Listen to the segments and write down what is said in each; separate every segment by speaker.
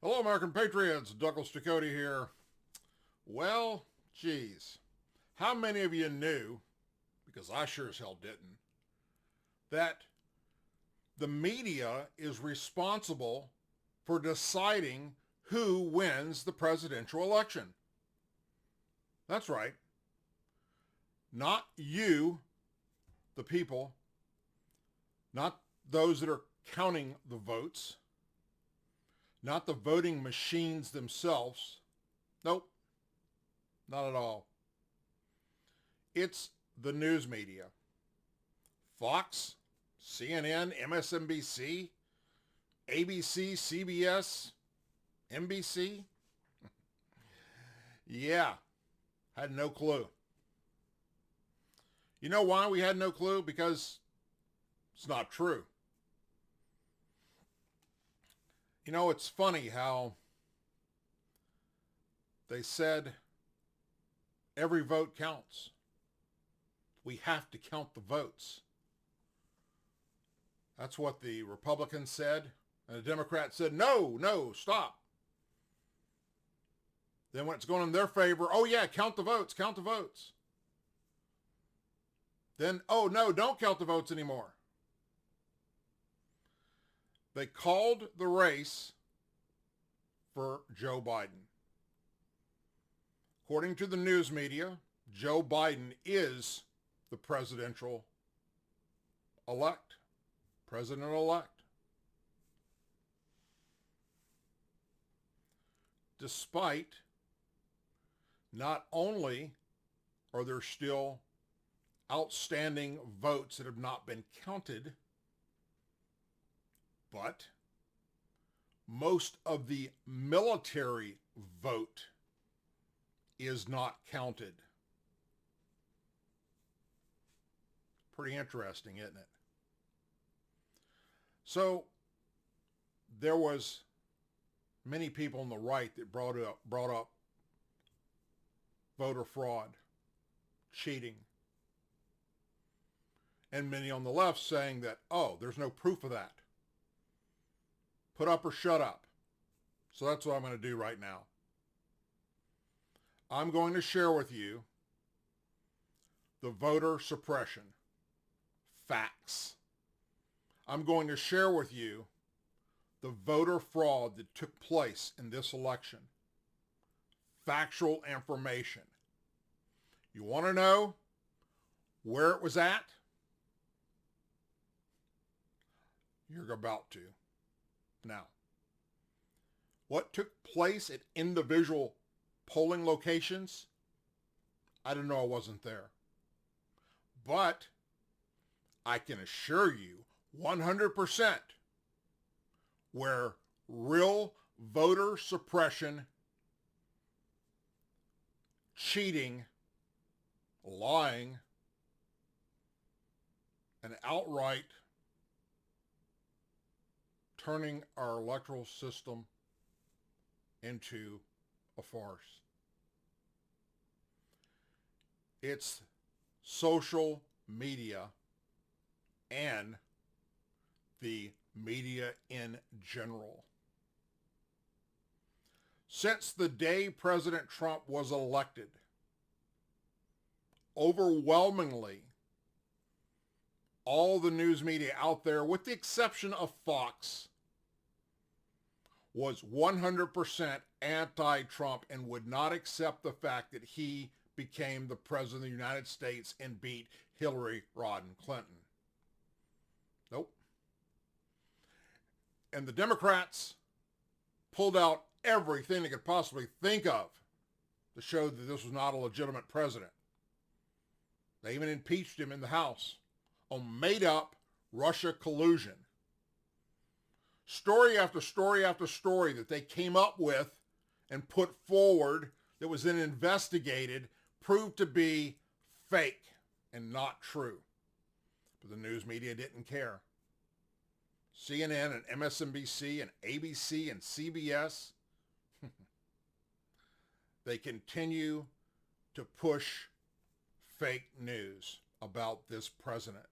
Speaker 1: Hello, American Patriots. Douglas Ducote here. Well, geez. How many of you knew, because I sure as hell didn't, that the media is responsible for deciding who wins the presidential election? That's right. Not you, the people, not those that are counting the votes, not the voting machines themselves. Nope, not at all. It's the news media. Fox, CNN, MSNBC, ABC, CBS, NBC. Yeah, had no clue. You know why we had no clue? Because it's not true. You know, it's funny how they said every vote counts. We have to count the votes. That's what the Republicans said. And the Democrats said, no, stop. Then when it's going in their favor, oh yeah, count the votes, count the votes. Then, oh no, don't count the votes anymore. They called the race for Joe Biden. According to the news media, Joe Biden is the presidential elect. President-elect. Despite not only are there still outstanding votes that have not been counted, but most of the military vote is not counted. Pretty interesting, isn't it? So there was many people on the right that brought up voter fraud, cheating, and many on the left saying that, oh, there's no proof of that. Put up or shut up. So that's what I'm going to do right now. I'm going to share with you the voter suppression facts. I'm going to share with you the voter fraud that took place in this election. Factual information. You want to know where it was at? You're about to. Now, what took place at individual polling locations? I don't know, I wasn't there. But I can assure you 100% where real voter suppression, cheating, lying, and outright turning our electoral system into a farce. It's social media and the media in general. Since the day President Trump was elected, overwhelmingly, all the news media out there, with the exception of Fox, was 100% anti-Trump and would not accept the fact that he became the president of the United States and beat Hillary Rodham Clinton. Nope. And the Democrats pulled out everything they could possibly think of to show that this was not a legitimate president. They even impeached him in the House on made-up Russia collusion. Story after story after story that they came up with and put forward that was then investigated proved to be fake and not true. But the news media didn't care. CNN and MSNBC and ABC and CBS, they continue to push fake news about this president.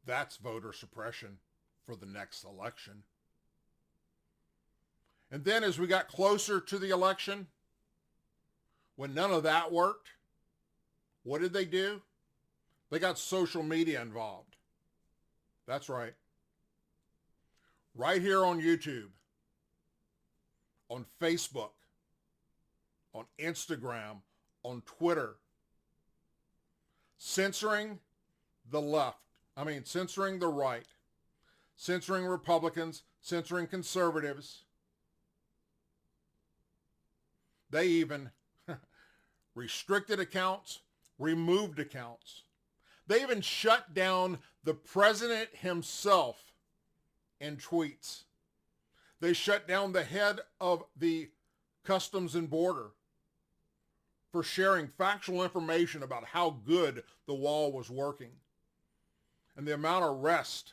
Speaker 1: That's voter suppression for the next election. And then as we got closer to the election, when none of that worked, what did they do? They got social media involved. That's right. Right here on YouTube, on Facebook, on Instagram, on Twitter, censoring the left. Censoring the right, censoring Republicans, censoring conservatives. They even restricted accounts, removed accounts. They even shut down the president himself in tweets. They shut down the head of the Customs and Border for sharing factual information about how good the wall was working. And the amount of arrest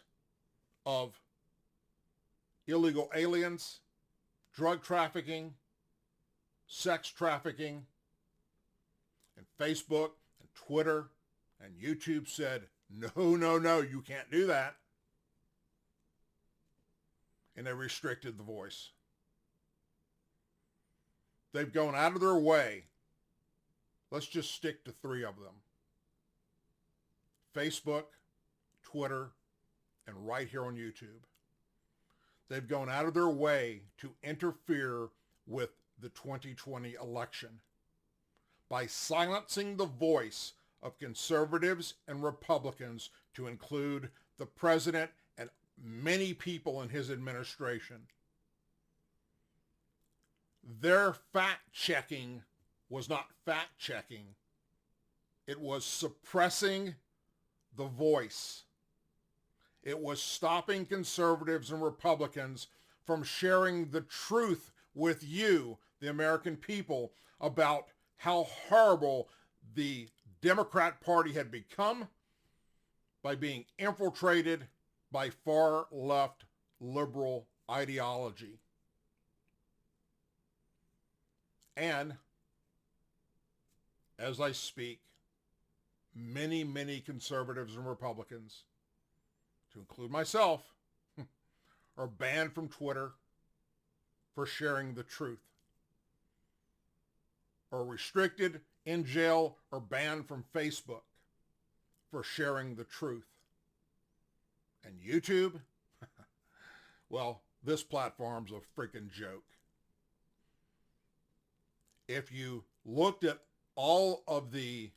Speaker 1: of illegal aliens, drug trafficking, sex trafficking, and Facebook and Twitter and YouTube said, no, you can't do that. And they restricted the voice. They've gone out of their way. Let's just stick to 3 of them. Facebook, Twitter, and right here on YouTube. They've gone out of their way to interfere with the 2020 election by silencing the voice of conservatives and Republicans, to include the president and many people in his administration. Their fact-checking was not fact-checking. It was suppressing the voice. It was stopping conservatives and Republicans from sharing the truth with you, the American people, about how horrible the Democrat Party had become by being infiltrated by far-left liberal ideology. And as I speak, many, many conservatives and Republicans, to include myself, are banned from Twitter for sharing the truth, or restricted, in jail, or banned from Facebook for sharing the truth. And YouTube? Well, this platform's a freaking joke. If you looked at all of the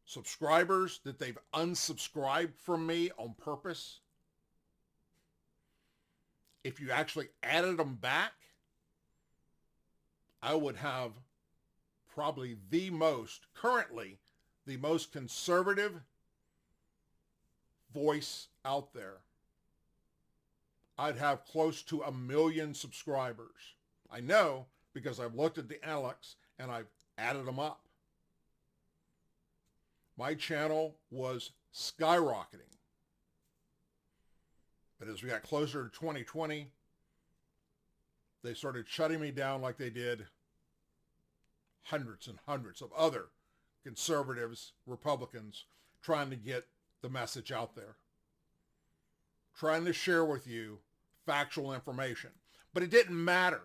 Speaker 1: subscribers that they've unsubscribed from me on purpose, if you actually added them back, I would have probably currently the most conservative voice out there. I'd have close to 1 million subscribers. I know because I've looked at the analytics and I've added them up. My channel was skyrocketing. But as we got closer to 2020, they started shutting me down like they did hundreds and hundreds of other conservatives, Republicans, trying to get the message out there, trying to share with you factual information. But it didn't matter.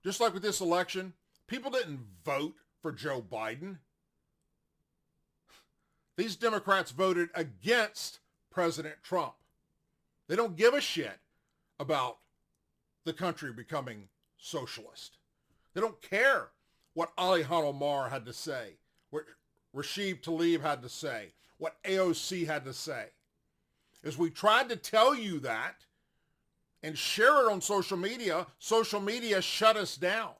Speaker 1: Just like with this election, people didn't vote for Joe Biden. These Democrats voted against President Trump. They don't give a shit about the country becoming socialist. They don't care what Ilhan Omar had to say, what Rashid Tlaib had to say, what AOC had to say. As we tried to tell you that and share it on social media shut us down.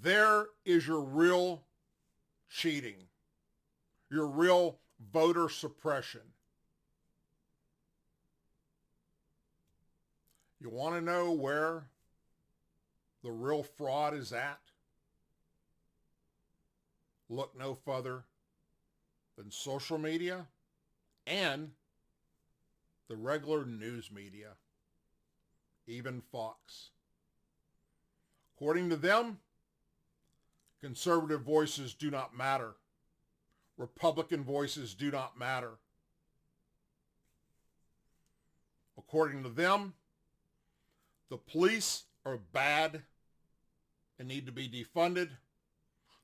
Speaker 1: There is your real cheating, your real voter suppression. You want to know where the real fraud is at? Look no further than social media and the regular news media, even Fox. According to them, conservative voices do not matter. Republican voices do not matter. According to them, the police are bad and need to be defunded.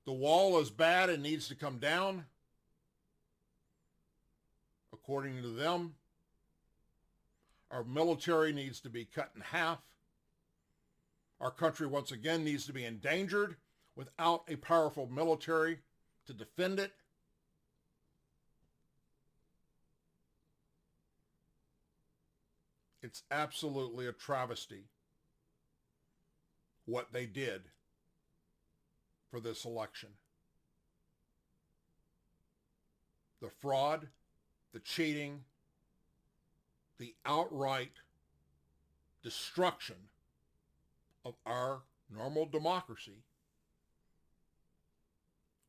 Speaker 1: The wall is bad and needs to come down. According to them, our military needs to be cut in half. Our country once again needs to be endangered without a powerful military to defend it. It's absolutely a travesty what they did for this election. The fraud, the cheating, the outright destruction of our normal democracy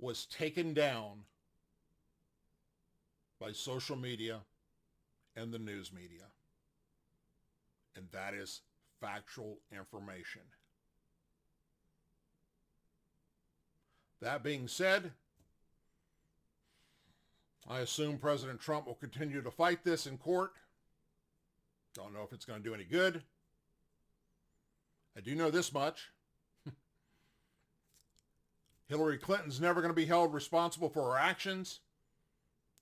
Speaker 1: was taken down by social media and the news media. And that is factual information. That being said, I assume President Trump will continue to fight this in court. Don't know if it's going to do any good. I do know this much. Hillary Clinton's never going to be held responsible for her actions,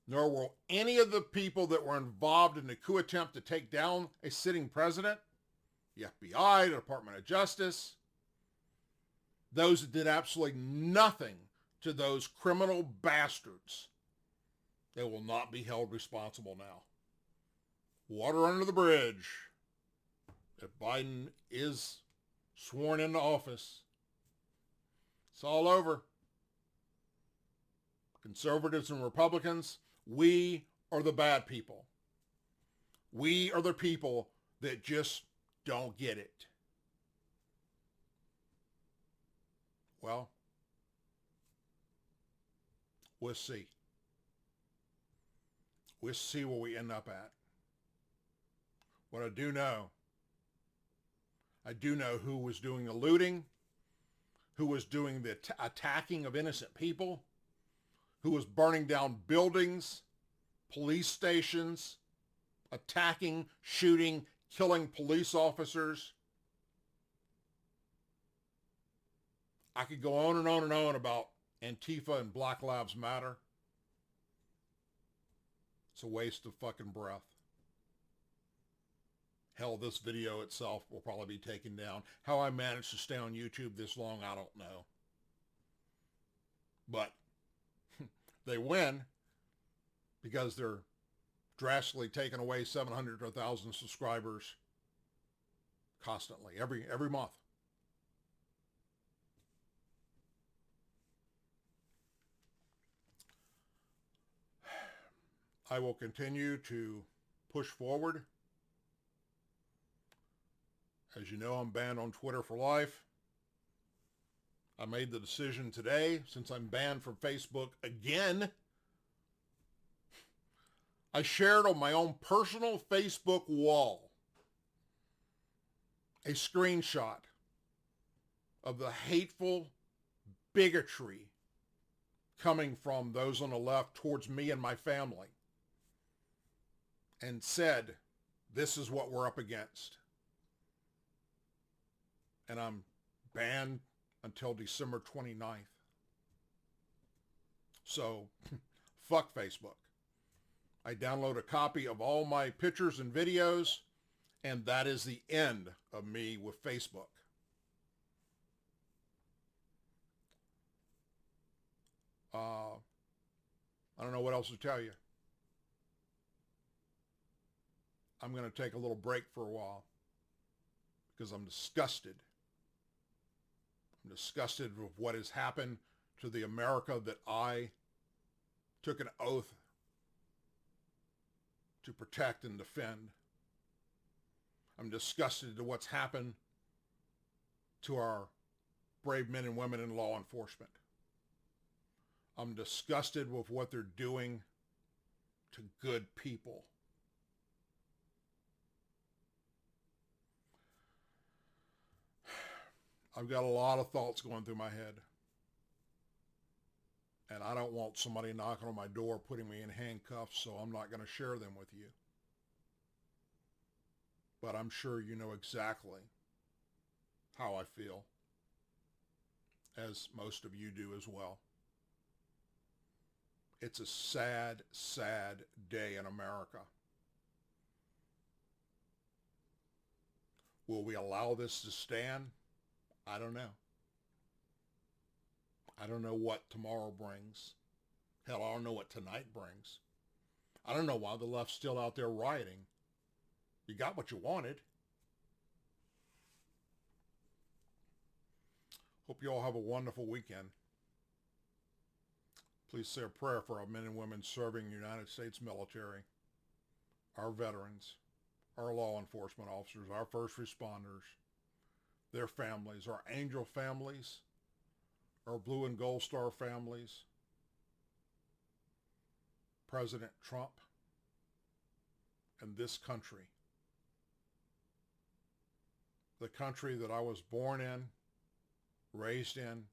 Speaker 1: nor will any of the people that were involved in the coup attempt to take down a sitting president, the FBI, the Department of Justice, those that did absolutely nothing to those criminal bastards. They will not be held responsible now. Water under the bridge. If Biden is sworn into office, it's all over. Conservatives and Republicans, we are the bad people. We are the people that just don't get it. Well, we'll see. We'll see where we end up at. What I do know who was doing the looting, who was doing the attacking of innocent people, who was burning down buildings, police stations, attacking, shooting, killing police officers. I could go on and on and on about Antifa and Black Lives Matter. It's a waste of fucking breath. Hell, this video itself will probably be taken down. How I managed to stay on YouTube this long, I don't know. But they win because they're drastically taking away 700 to 1,000 subscribers constantly, every month. I will continue to push forward. As you know, I'm banned on Twitter for life. I made the decision today, since I'm banned from Facebook again, I shared on my own personal Facebook wall a screenshot of the hateful bigotry coming from those on the left towards me and my family, and said, this is what we're up against. And I'm banned until December 29th. So, fuck Facebook. I download a copy of all my pictures and videos, and that is the end of me with Facebook. I don't know what else to tell you. I'm going to take a little break for a while because I'm disgusted. I'm disgusted with what has happened to the America that I took an oath to protect and defend. I'm disgusted to what's happened to our brave men and women in law enforcement. I'm disgusted with what they're doing to good people. I've got a lot of thoughts going through my head. And I don't want somebody knocking on my door putting me in handcuffs, so I'm not going to share them with you. but I'm sure you know exactly how I feel, as most of you do as well. It's a sad, sad day in America. Will we allow this to stand? I don't know. I don't know what tomorrow brings. Hell, I don't know what tonight brings. I don't know why the left's still out there rioting. You got what you wanted. Hope you all have a wonderful weekend. Please say a prayer for our men and women serving the United States military, our veterans, our law enforcement officers, our first responders, their families, our angel families, our blue and gold star families, President Trump, and this country. The country that I was born in, raised in.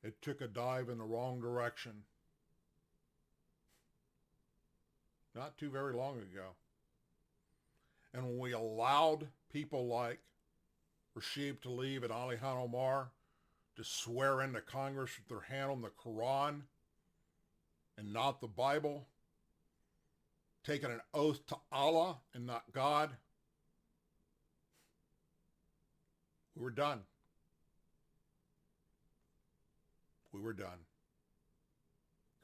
Speaker 1: It took a dive in the wrong direction not too very long ago. And when we allowed people like Rashid Tlaib and Alihan Omar to swear into Congress with their hand on the Quran and not the Bible, taking an oath to Allah and not God, we were done. We were done.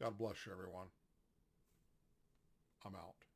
Speaker 1: God bless you, everyone. I'm out.